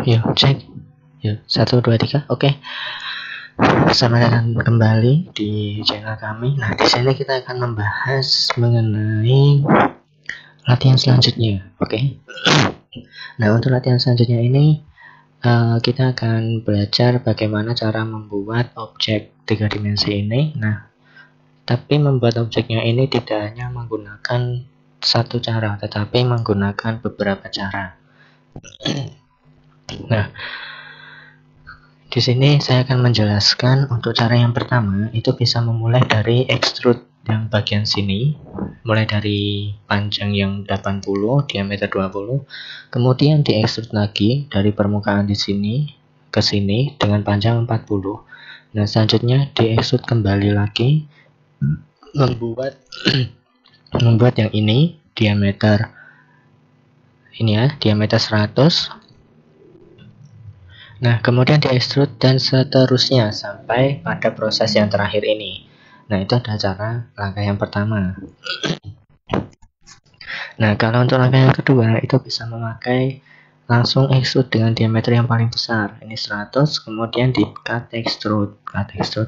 Yuk cek. Yuk 1 2 3. Oke. Selamat datang kembali di channel kami. Nah, di sini kita akan membahas mengenai latihan selanjutnya. Oke. Nah, untuk latihan selanjutnya ini kita akan belajar bagaimana cara membuat objek 3 dimensi ini. Nah, tapi membuat objeknya ini tidak hanya menggunakan satu cara, tetapi menggunakan beberapa cara. Nah, di sini saya akan menjelaskan untuk cara yang pertama itu bisa memulai dari extrude yang bagian sini, mulai dari panjang yang 80, diameter 20, kemudian di extrude lagi dari permukaan di sini ke sini dengan panjang 40. Nah, selanjutnya di extrude kembali lagi membuat yang ini diameter diameter 100. Nah, kemudian di extrude dan seterusnya sampai pada proses yang terakhir ini. Nah, itu adalah cara langkah yang pertama. Nah, kalau untuk langkah yang kedua itu bisa memakai langsung extrude dengan diameter yang paling besar. Ini 100, kemudian di cut extrude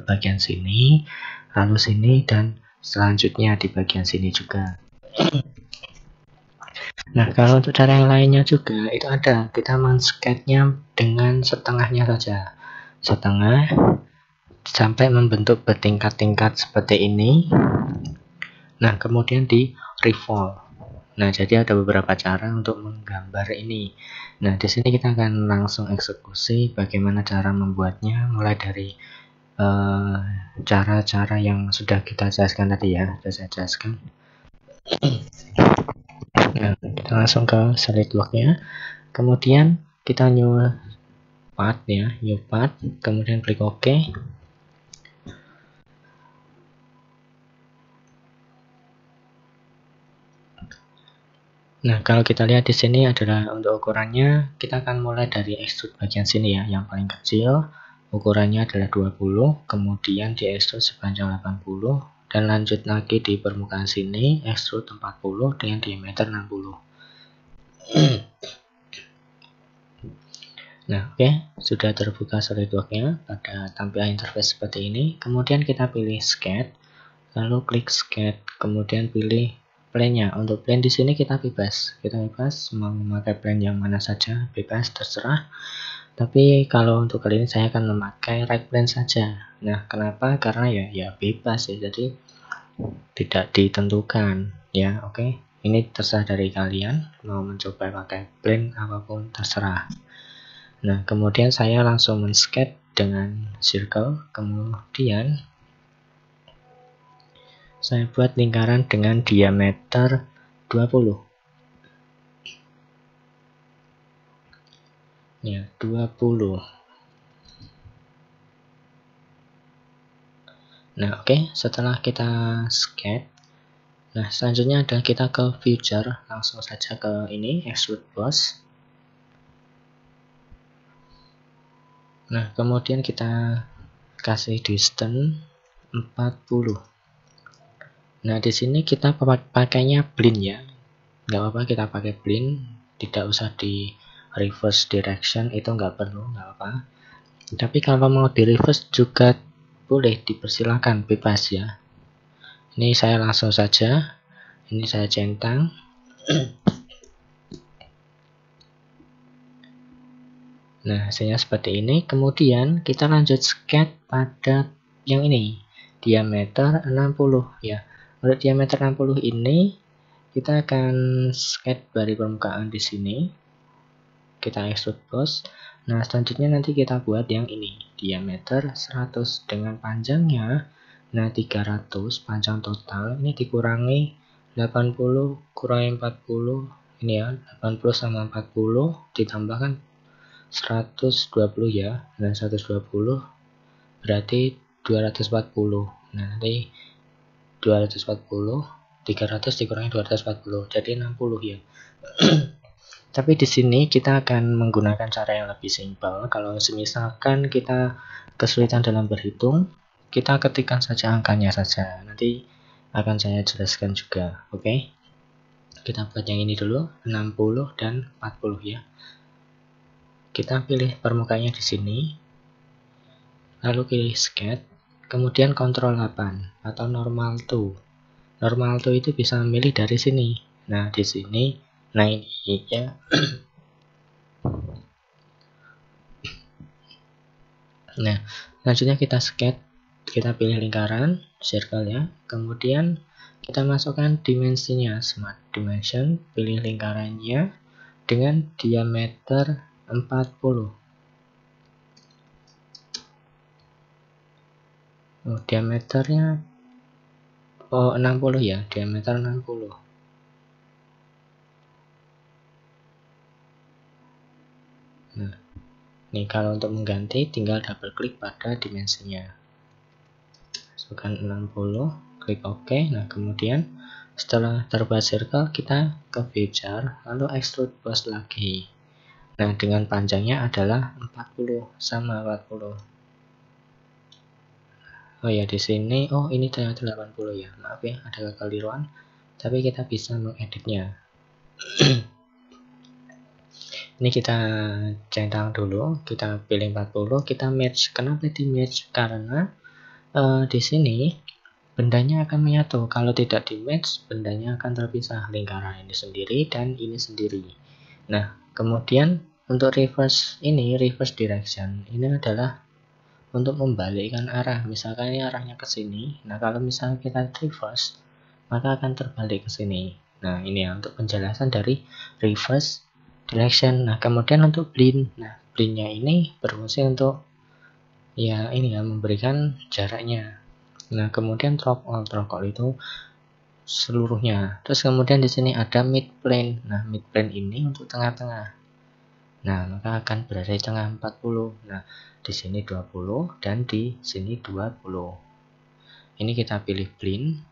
bagian sini, lalu sini, dan selanjutnya di bagian sini juga. Nah, kalau untuk cara yang lainnya juga itu ada, kita men-sketch-nya dengan setengahnya saja, setengah sampai membentuk bertingkat-tingkat seperti ini. Nah, kemudian di revolve. Nah, jadi ada beberapa cara untuk menggambar ini. Nah, di sini kita akan langsung eksekusi bagaimana cara membuatnya, mulai dari cara-cara yang sudah kita jelaskan tadi ya, sudah saya jelaskan. Nah, kita langsung ke SolidWorks-nya. Kemudian kita new part ya, new part, kemudian klik OK. Nah, kalau kita lihat di sini adalah untuk ukurannya, kita akan mulai dari extrude bagian sini ya, yang paling kecil. Ukurannya adalah 20, kemudian di extrude sepanjang 80, dan lanjut lagi di permukaan sini, extrude 40 dengan diameter 60. Nah, oke, sudah terbuka SolidWorks-nya pada tampilan interface seperti ini. Kemudian kita pilih sketch, lalu klik sketch, kemudian pilih plane-nya. Untuk plane di sini kita bebas mau memakai plane yang mana saja, bebas terserah. Tapi kalau untuk kali ini saya akan memakai right plane saja. Nah, kenapa? Karena ya bebas ya, jadi tidak ditentukan ya. Oke, ini terserah dari kalian mau mencoba pakai plane apapun terserah. Nah, kemudian saya langsung men-sketch dengan circle, kemudian saya buat lingkaran dengan diameter 20. Ya, 20. Nah, oke, setelah kita sketch, nah selanjutnya adalah kita ke feature, langsung saja ke ini, extrude boss. Nah, kemudian kita kasih distance 40. Nah, di sini kita pakainya blend ya. Nggak apa-apa kita pakai blend, tidak usah di reverse direction, itu nggak perlu, nggak apa. Tapi kalau mau di reverse juga boleh, dipersilakan, bebas ya. Ini saya langsung saja, ini saya centang. Nah, hasilnya seperti ini. Kemudian kita lanjut sketch pada yang ini, diameter 60 ya. Untuk diameter 60 ini kita akan sketch dari permukaan di sini. Kita extrude boss. Nah, selanjutnya nanti kita buat yang ini, diameter 100 dengan panjangnya. Nah, 300 panjang total. Ini dikurangi 80 kurangi 40. Ini ya, 80 sama 40 ditambahkan 120 ya, dan 120 berarti 240. Nah, nanti 240 300 dikurangi 240 jadi 60 ya. Tapi di sini kita akan menggunakan cara yang lebih simpel. Kalau semisalkan kita kesulitan dalam berhitung, kita ketikkan saja angkanya saja. Nanti akan saya jelaskan juga. Oke. Kita buat yang ini dulu, 60 dan 40 ya. kita pilih permukaannya di sini, lalu pilih sketch, kemudian Ctrl 8 atau normal to. Normal to itu bisa memilih dari sini. Nah, di sini, nah ini ya. Nah, selanjutnya kita sketch, kita pilih lingkaran, circle ya. Kemudian kita masukkan dimensinya, smart dimension, pilih lingkarannya dengan diameter 40. Oh, diameternya 60 ya, diameter 60. Nah, ini kalau untuk mengganti tinggal double klik pada dimensinya. Masukkan 60, klik OK. Nah, kemudian setelah terbuat circle, kita ke feature, lalu extrude boss lagi. Nah, dengan panjangnya adalah 40, sama 40. Oh ya, di sini, oh ini ternyata 80 ya. Maaf ya, ada kekeliruan. Tapi kita bisa mengeditnya. Ini kita centang dulu, kita pilih 40, kita match. Kenapa di match? Karena di sini bendanya akan menyatu. Kalau tidak di match, bendanya akan terpisah. Lingkaran ini sendiri dan ini sendiri. Nah, kemudian untuk reverse ini, reverse direction, ini adalah untuk membalikkan arah. Misalkan ini arahnya ke sini. Nah, kalau misalnya kita reverse, maka akan terbalik ke sini. Nah, ini ya untuk penjelasan dari reverse direction. Nah, kemudian untuk blend. Nah, blendnya ini berfungsi untuk ya ini ya memberikan jaraknya. Nah, kemudian drop all itu seluruhnya. Terus kemudian di sini ada mid plane. Nah, mid plane ini untuk tengah-tengah. Nah, maka akan berada di tengah 40. Nah, di sini 20 dan di sini 20. Ini kita pilih blend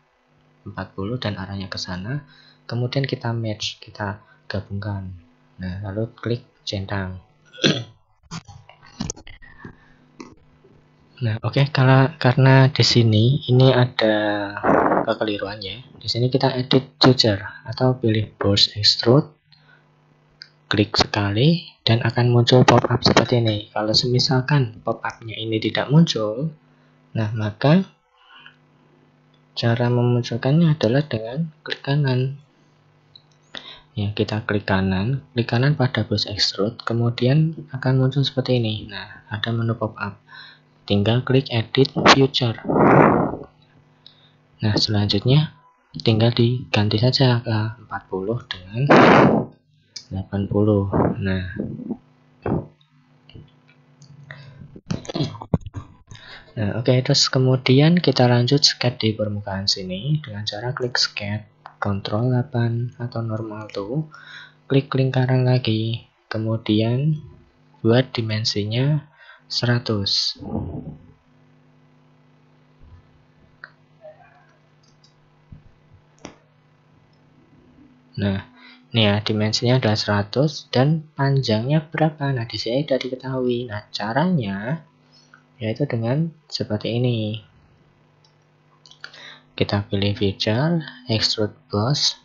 40 dan arahnya ke sana. Kemudian kita match, kita gabungkan. Nah, lalu klik centang. Nah, oke, karena di sini ini ada kekeliruan ya. Di sini kita edit feature atau pilih boss extrude, klik sekali dan akan muncul pop-up seperti ini. Kalau misalkan pop-up-nya ini tidak muncul, nah maka cara memunculkannya adalah dengan klik kanan. Ya, kita klik kanan pada boss extrude, kemudian akan muncul seperti ini. Nah, ada menu pop-up. Tinggal klik edit feature. Nah, selanjutnya tinggal diganti saja ke 40 dengan 80. Nah, oke, terus kemudian kita lanjut sketch di permukaan sini dengan cara klik sketch, Ctrl 8 atau normal to, klik lingkaran lagi, kemudian buat dimensinya 100. Nah, ini ya dimensinya adalah 100 dan panjangnya berapa? Nah, di sini sudah diketahui. Nah, caranya yaitu dengan seperti ini. Kita pilih feature, extrude boss.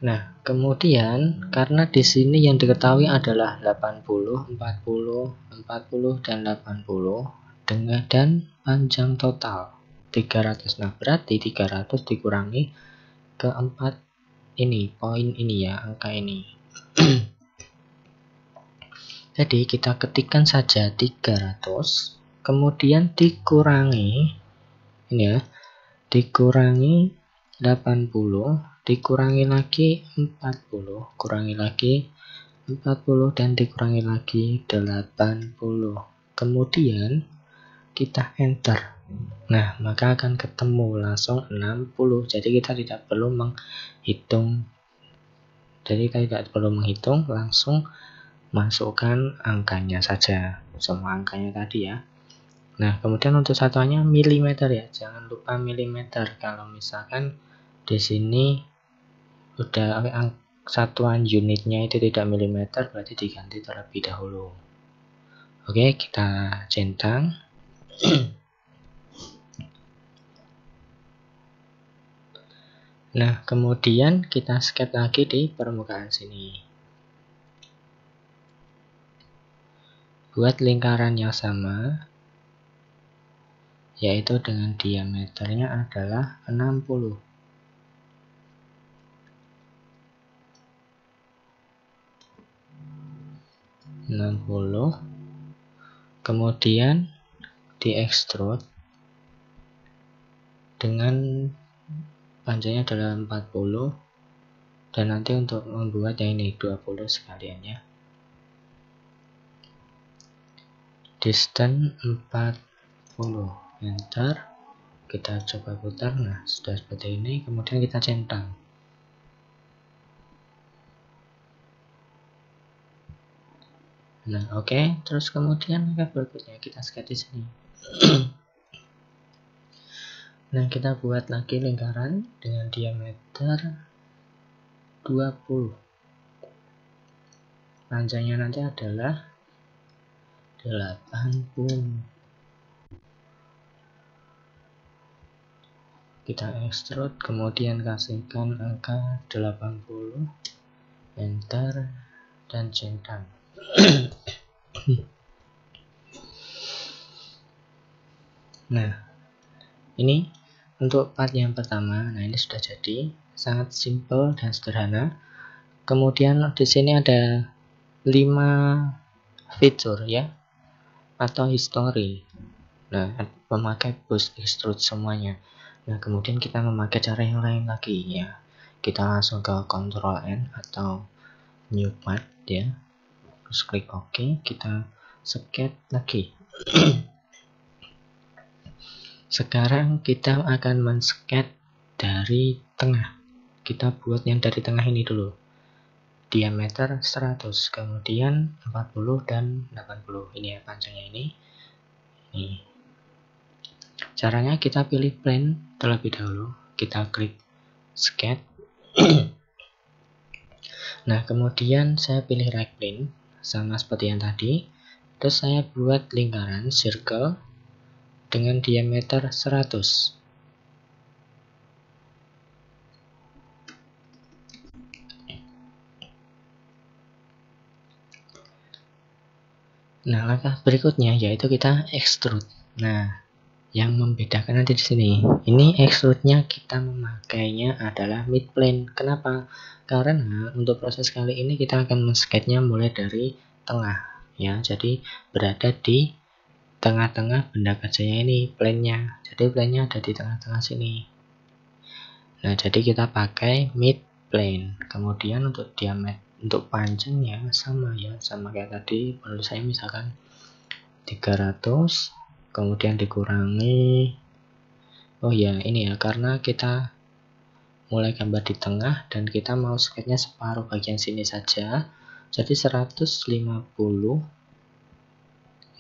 Nah, kemudian karena di sini yang diketahui adalah 80, 40, 40 dan 80 dan panjang total 300. Nah, berarti 300 dikurangi ke 4 ini, poin ini ya, angka ini. Jadi kita ketikkan saja 300, kemudian dikurangi ini ya, dikurangi 80, dikurangi lagi 40, kurangi lagi 40 dan dikurangi lagi 80. Kemudian kita enter. Nah, maka akan ketemu langsung 60. Jadi kita tidak perlu menghitung. Langsung masukkan angkanya saja, semua angkanya tadi ya. Nah, kemudian untuk satuannya milimeter ya, jangan lupa milimeter. Kalau misalkan di sini udah satuan unitnya itu tidak milimeter, berarti diganti terlebih dahulu. Oke, kita centang. Nah, kemudian kita sketch lagi di permukaan sini. buat lingkaran yang sama, yaitu dengan diameternya adalah 60. Kemudian diekstrud dengan panjangnya adalah 40, dan nanti untuk membuat yang ini 20 sekalian ya. Distance 40, enter, kita coba putar. Nah, sudah seperti ini. Kemudian kita centang. Nah, oke. Terus kemudian langkah berikutnya kita sketch di sini. Nah, kita buat lagi lingkaran dengan diameter 20. Panjangnya nanti adalah 80. Kita ekstrud, kemudian kasihkan angka 80, enter, dan centang. Nah, ini untuk part yang pertama. Nah, ini sudah jadi, sangat simple dan sederhana. Kemudian di sini ada 5 fitur ya, atau history. Nah, memakai boost extrude semuanya. Nah, kemudian kita memakai cara yang lain lagi ya. Kita langsung ke Ctrl N atau New Part ya. Terus klik OK, kita sketch lagi. Sekarang kita akan men-sketch dari tengah. Kita buat yang dari tengah ini dulu. Diameter 100, kemudian 40 dan 80. Ini ya panjangnya ini. Ini. Caranya kita pilih plane terlebih dahulu. Kita klik sketch. Nah, kemudian saya pilih right plane sama seperti yang tadi. Terus saya buat lingkaran circle dengan diameter 100. Nah, langkah berikutnya yaitu kita extrude. Nah, yang membedakan nanti di sini, ini extrude-nya kita memakainya adalah mid plane. Kenapa? Karena untuk proses kali ini kita akan men-sketch-nya mulai dari tengah ya. Jadi berada di tengah-tengah benda kerjanya ini, plane-nya. Jadi plane-nya ada di tengah-tengah sini. Nah, jadi kita pakai mid plane. Kemudian untuk diameter, untuk panjangnya sama ya, sama kayak tadi. Menurut saya misalkan 300, kemudian dikurangi, oh ya ini ya, karena kita mulai gambar di tengah dan kita mau sketch-nya separuh bagian sini saja, jadi 150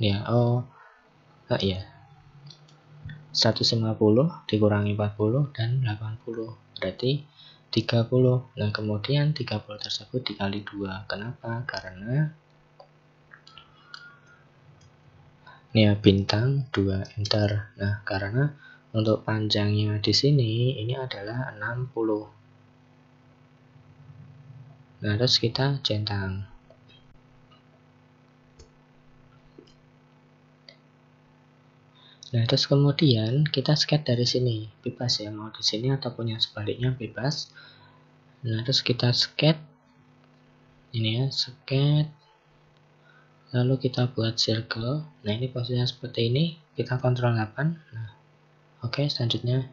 ya. Ya 150 dikurangi 40 dan 80 berarti 30. Nah, kemudian 30 tersebut dikali 2. Kenapa? Karena ini ya, bintang 2, enter. Nah, karena untuk panjangnya di sini ini adalah 60. Nah, terus kita centang. Nah, terus kemudian kita sketch dari sini, bebas ya, mau di sini ataupun yang sebaliknya bebas. Nah, terus kita sketch ini ya, sketch, lalu kita buat circle. Nah, ini posisinya seperti ini, kita Ctrl 8. Nah, oke, selanjutnya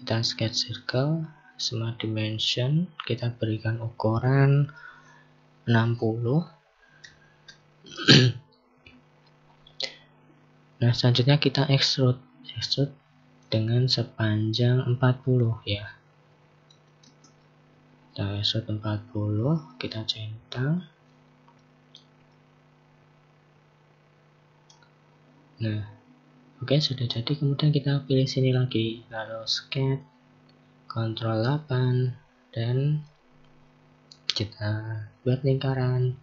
kita sketch circle, semua dimension kita berikan ukuran 60. Nah, selanjutnya kita extrude dengan sepanjang 40 ya. Kita extrude 40, kita centang. Nah, oke, sudah jadi. Kemudian kita pilih sini lagi, lalu sketch, Ctrl 8, dan kita buat lingkaran.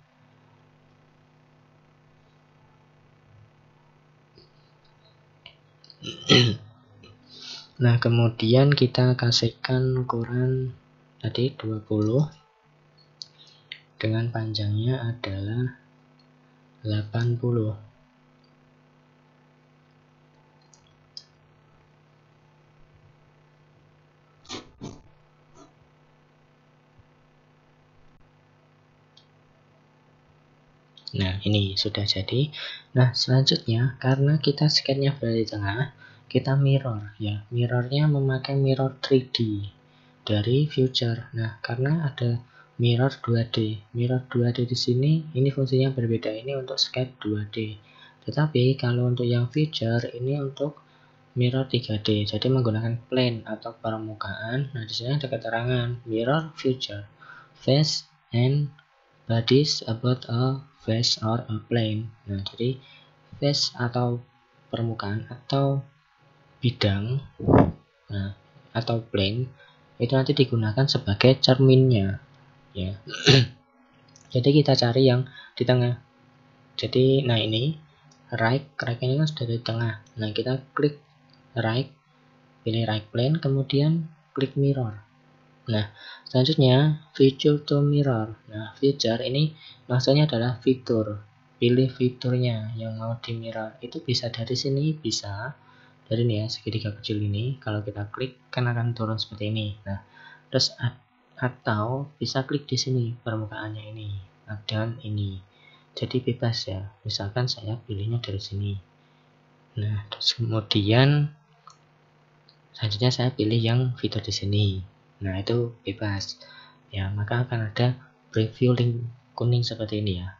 Nah, kemudian kita kasihkan ukuran tadi 20 dengan panjangnya adalah 80. Nah, ini sudah jadi. Nah, selanjutnya karena kita sketnya berada di tengah, kita mirror ya. Mirrornya memakai mirror 3D dari future. Nah, karena ada mirror 2D. Mirror 2D di sini ini fungsinya berbeda. Ini untuk sketch 2D. Tetapi kalau untuk yang future ini untuk mirror 3D. Jadi menggunakan plane atau permukaan. Nah, di sini ada keterangan mirror future face and bodies about a face or a plane. Nah, jadi face atau permukaan atau bidang, nah, atau plane itu nanti digunakan sebagai cerminnya, ya. Jadi kita cari yang di tengah. Jadi, nah ini right ini kan sudah di tengah. Nah, kita klik right, pilih right plane, kemudian klik mirror. Nah, selanjutnya feature to mirror. Nah, feature ini maksudnya adalah fitur. Pilih fiturnya yang mau di mirror. Itu bisa dari sini, bisa dari ini ya, segitiga kecil ini. Kalau kita klik kan akan turun seperti ini. Nah, terus atau bisa klik di sini permukaannya ini dan ini. Jadi bebas ya. Misalkan saya pilihnya dari sini. Nah, terus kemudian selanjutnya saya pilih yang fitur di sini. Nah, itu bebas. Ya, maka akan ada preview link kuning seperti ini ya.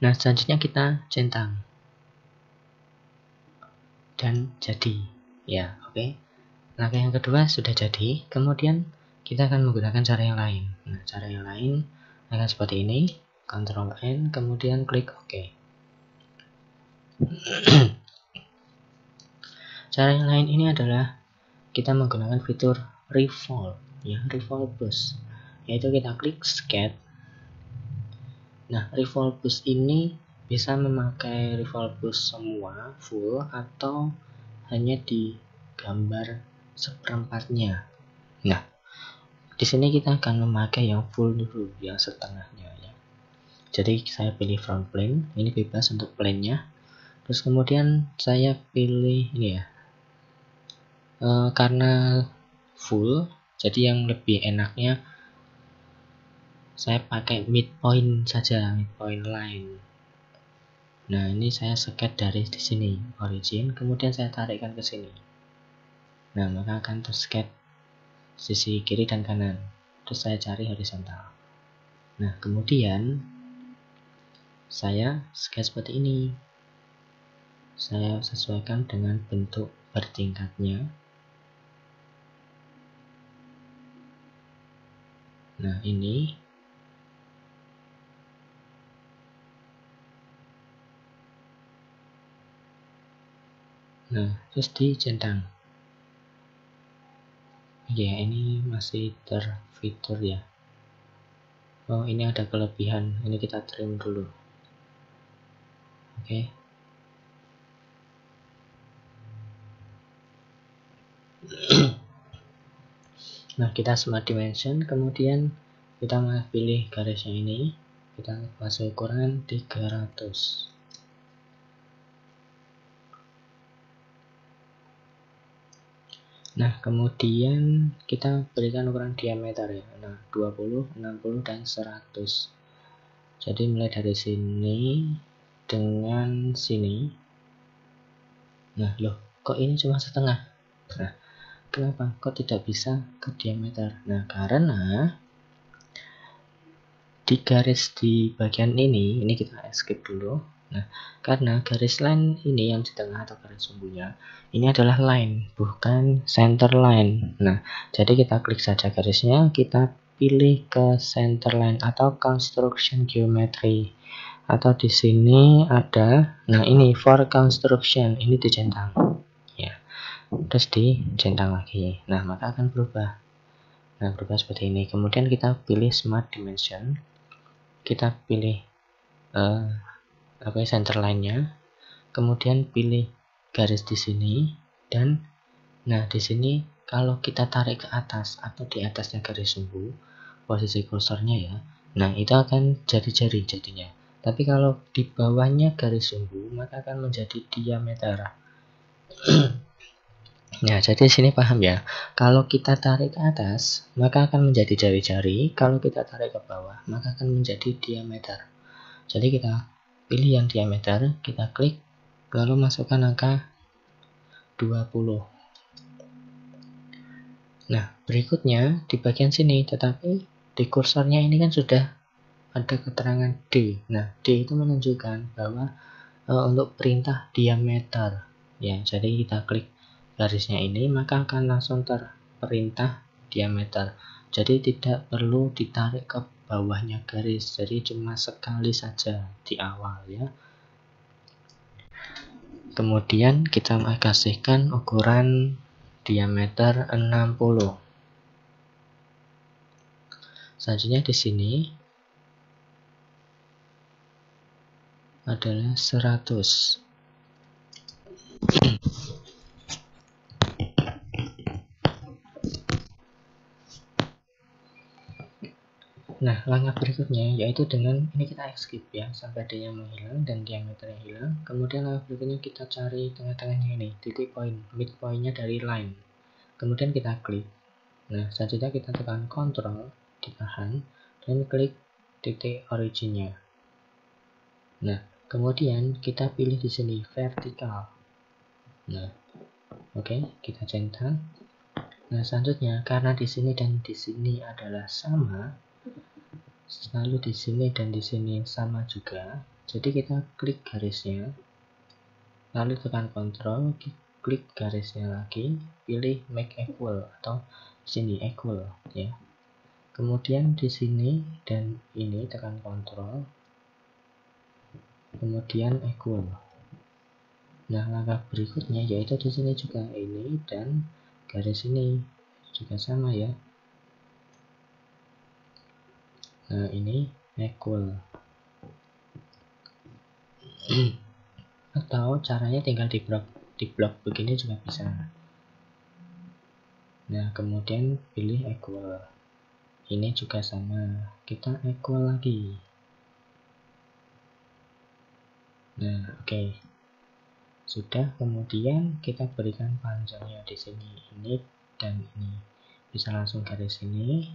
Nah, selanjutnya kita centang. Dan jadi. Ya, oke. Langkah yang kedua sudah jadi. Kemudian kita akan menggunakan cara yang lain. Nah, cara yang lain akan seperti ini. Ctrl N, kemudian klik OK. Cara yang lain ini adalah kita menggunakan fitur revolve ya, revolve brush, yaitu kita klik sketch. Nah, revolve brush ini bisa memakai revolve brush semua full atau hanya di gambar seperempatnya. Nah, di sini kita akan memakai yang full dulu, yang setengahnya ya. Jadi saya pilih front plane, ini bebas untuk plane-nya. Terus kemudian saya pilih ini ya. Karena full, jadi yang lebih enaknya saya pakai midpoint saja, midpoint line. Nah, ini saya sketch dari di sini origin, kemudian saya tarikkan ke sini. Nah, maka akan tersketch sisi kiri dan kanan. Terus saya cari horizontal. Nah, kemudian saya sketch seperti ini. Saya sesuaikan dengan bentuk bertingkatnya. Nah, ini. Nah, terus dicentang. Ya, ini masih terfitur ya. Oh, ini ada kelebihan. Ini kita trim dulu. Oke. Nah, kita smart dimension, kemudian kita pilih garisnya ini, kita kasih ukuran 300. Nah, kemudian kita berikan ukuran diameter ya. Nah, 20, 60 dan 100. Jadi mulai dari sini dengan sini. Nah, loh, kok ini cuma setengah? Nah, kenapa? Kok tidak bisa ke diameter? Nah, karena di garis di bagian ini kita skip dulu. Nah, karena garis line ini yang di tengah atau garis sumbunya, ini adalah line, bukan center line. Nah, jadi kita klik saja garisnya, kita pilih ke center line atau construction geometry. Atau di sini ada, nah ini for construction, ini dicentang. Ya. Terus dicentang lagi. Nah, maka akan berubah. Nah, berubah seperti ini. Kemudian kita pilih smart dimension. Kita pilih center line-nya. Kemudian pilih garis di sini dan nah, di sini kalau kita tarik ke atas atau di atasnya garis sumbu, posisi kursornya ya. Nah, itu akan jadi jari jadinya. Tapi kalau di bawahnya garis sumbu, maka akan menjadi diameter. Nah, jadi sini paham ya. Kalau kita tarik ke atas, maka akan menjadi jari-jari. Kalau kita tarik ke bawah, maka akan menjadi diameter. Jadi kita pilih yang diameter, kita klik, lalu masukkan angka 20. Nah, berikutnya di bagian sini, tetapi di kursornya ini kan sudah ada keterangan D. Nah, D itu menunjukkan bahwa untuk perintah diameter. Ya, jadi kita klik garisnya ini, maka akan langsung terperintah diameter. Jadi tidak perlu ditarik ke bawahnya garis, jadi cuma sekali saja di awal ya. Kemudian kita kasihkan ukuran diameter 60. Selanjutnya di sini adalah 100. Nah, langkah berikutnya yaitu dengan ini kita escape ya sampai dia menghilang dan diameternya hilang. Kemudian langkah berikutnya kita cari tengah-tengahnya ini, titik point, midpointnya dari line. Kemudian kita klik. Nah, selanjutnya kita tekan Ctrl, ditahan, dan klik titik originnya. Nah, kemudian kita pilih di sini vertikal. Nah, oke, kita centang. Nah, selanjutnya karena di sini dan di sini adalah sama, lalu di sini dan di sini sama juga, jadi kita klik garisnya, lalu tekan Ctrl, klik garisnya lagi, pilih make equal atau sini equal ya. Kemudian di sini dan ini tekan Ctrl, kemudian equal. Nah, langkah berikutnya yaitu di sini juga ini dan garis ini juga sama ya. Nah, ini equal. Atau caranya tinggal di blok begini juga bisa. Nah, kemudian pilih equal. Ini juga sama. Kita equal lagi. Nah, oke. Sudah, kemudian kita berikan panjangnya di sini ini dan ini. Bisa langsung garis ini.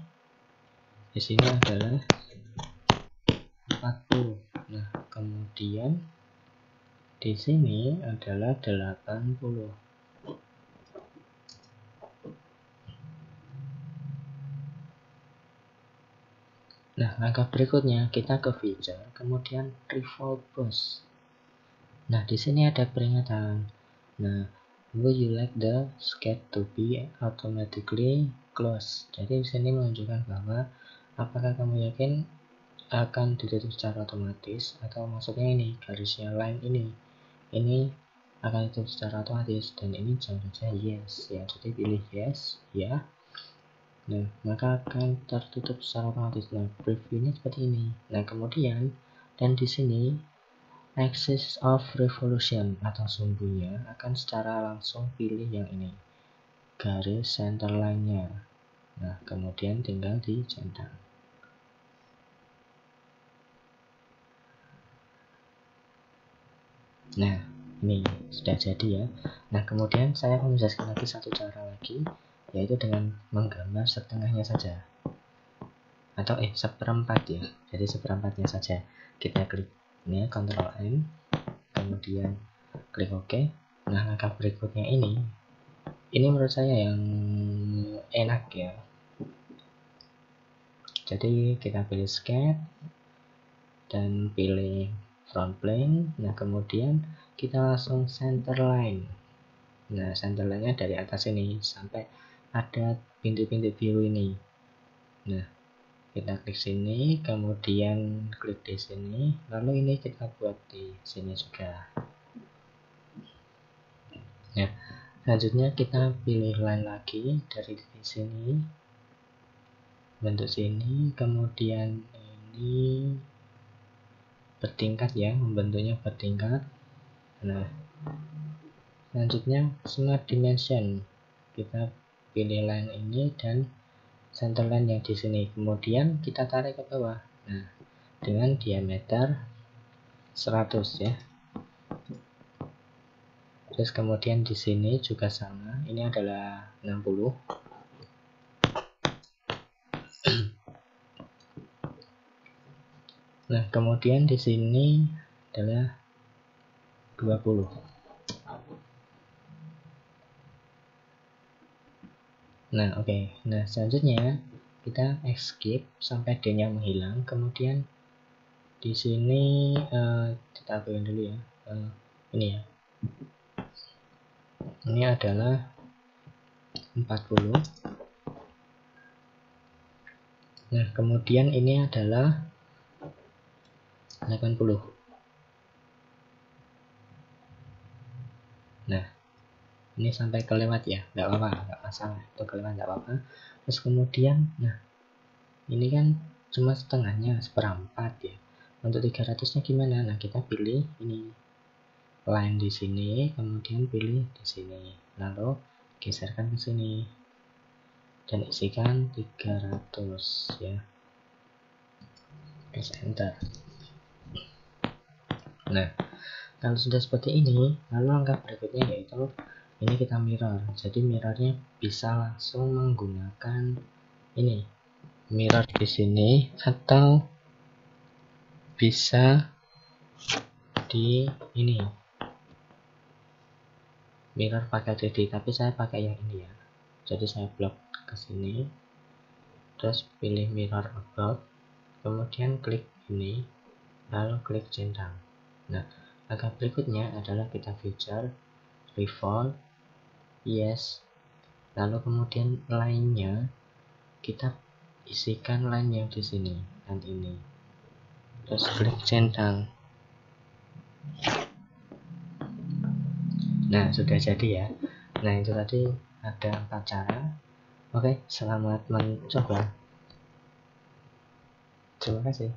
Di sini adalah 40. Nah, kemudian di sini adalah 80. Nah, langkah berikutnya kita ke feature, kemudian revolve boss. Nah, di sini ada peringatan. Nah, would you like the sketch to be automatically closed? Jadi di sini menunjukkan bahwa apakah kamu yakin akan ditutup secara otomatis atau maksudnya ini garisnya line ini akan ditutup secara otomatis dan ini jawab saja yes ya. Jadi pilih yes ya. Nah, maka akan tertutup secara otomatis. Nah, previewnya seperti ini. Nah, kemudian dan di sini axis of revolution atau sumbunya akan secara langsung pilih yang ini, garis center line-nya. Nah, kemudian tinggal dicentang. Nah, ini sudah jadi ya. Nah, kemudian saya akan menjelaskan lagi satu cara lagi, yaitu dengan menggambar setengahnya saja. Atau seperempat ya. Jadi seperempatnya saja. Kita klik ini Ctrl N, kemudian klik OK. Nah, langkah berikutnya ini menurut saya yang enak ya. Jadi kita pilih sketch dan pilih front plane. Nah, kemudian kita langsung center line. Nah, center line-nya dari atas ini sampai ada bintik-bintik biru ini. Nah, kita klik sini, kemudian klik di sini, lalu ini kita buat di sini juga. Nah, selanjutnya kita pilih line lagi dari sini, bentuk sini, kemudian ini bertingkat ya, membentuknya bertingkat. Nah, selanjutnya smart dimension, kita pilih line ini dan center line yang di sini, kemudian kita tarik ke bawah. Nah, dengan diameter 100 ya. Terus kemudian di sini juga sama, ini adalah 60. Nah, kemudian di sini adalah 20. Nah, oke. Nah, selanjutnya kita escape sampai D-nya menghilang. Kemudian di sini kita ambil dulu ya. Ini ya. Ini adalah 40. Nah, kemudian ini adalah 80. Nah, ini sampai kelewat ya, nggak apa-apa, nggak masalah, itu kelewat nggak apa-apa. Terus kemudian, nah ini kan cuma setengahnya, seperempat ya. Untuk 300-nya gimana? Nah, kita pilih ini line di sini, kemudian pilih di sini, lalu geserkan ke sini dan isikan 300 ya. Press enter. Nah, kalau sudah seperti ini, lalu langkah berikutnya yaitu ini kita mirror. Jadi mirrornya bisa langsung menggunakan ini, mirror di sini, atau bisa di ini mirror pakai 3D, tapi saya pakai yang ini ya. Jadi saya blok ke sini, terus pilih mirror about, kemudian klik ini, lalu klik centang. Nah, langkah berikutnya adalah kita feature, revolve, yes, lalu kemudian line-nya kita isikan line yang di sini dan ini, terus klik centang. Nah, sudah jadi ya. Nah, itu tadi ada 4 cara. Oke, selamat mencoba. Terima kasih.